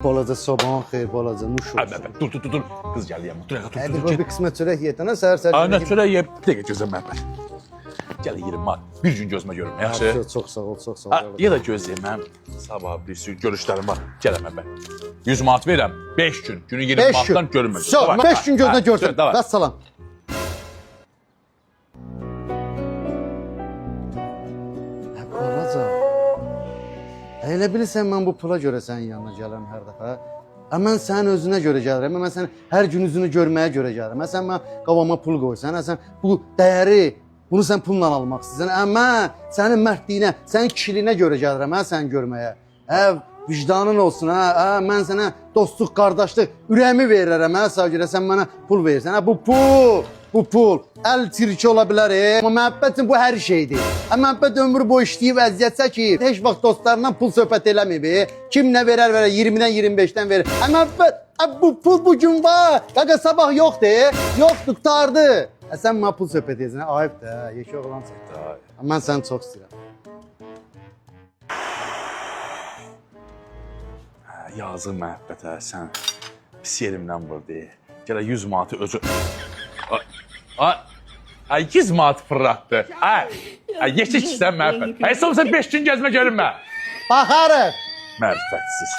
Balaca sabahın xeyir, balaca nuş olsun. Dur. Kız geldi yanıma. Dur, Hadi bu bir qismət çörək yedənə səhər-səhər. Ana çörək yiyip. Bir dakika gözlem ben. Gel yerim var. Bir gün gözüme görüm. Yaxşı. Çox sağ ol, çox sağ Ha, ol. ya da gözleyeyim ben. Sabah bir sürü görüşlerim var. Gelemem ben. 100 manat verəm. 5 gün. Günü 20 5 manattan gün. görünmez. Sağ, 5 gün gözünə görsün. Davay. Vəssalam. Balaca. Elə bilirsən mən bu pula görə sənin yanına gəlirəm hər dəfə. Mən sənin özünə görə gəlirəm. Mən sənin hər gün üzünü görməyə görə gəlirəm. Sən mən qavama pul qoysan, sən bu dəyəri, bunu sən pulla almaq istəyirsən. Mən sənin mərdliyinə, sənin kişiliyinə görə gəlirəm, sən görməyə. Vicdanın olsun, mən sənə dostluq, qardaşlıq, ürəyimi verirəm, sağ görə sən mənə pul verirsən. Bu pul, əl tirki ola bilər, amma məhəbbətin bu hər şeydir. Məhəbbət ömrü boyu işləyib, əziyyət çəkib, heç vaxt dostlarından pul söhbət eləməyib. Kim nə verər, 20-dən 25-dən verir. Məhəbbət, bu pul bugün var, qaqa sabah yoxdur, yoxdur, qutardı. Sən mənə pul söhbət edirsən, ayıb da, yeşə oğlansan. Mən səni çox istəyirəm. Yazıq məhəbbətə, sən pis yerimdən vurdu. Gələ 100 manatı özü... Ay 100 manat fırlatdı. Ay yeşik sən məhəbbət. Ay sən 5 gün gəzmə görünmə. Baxarıq. Mərifətsiz.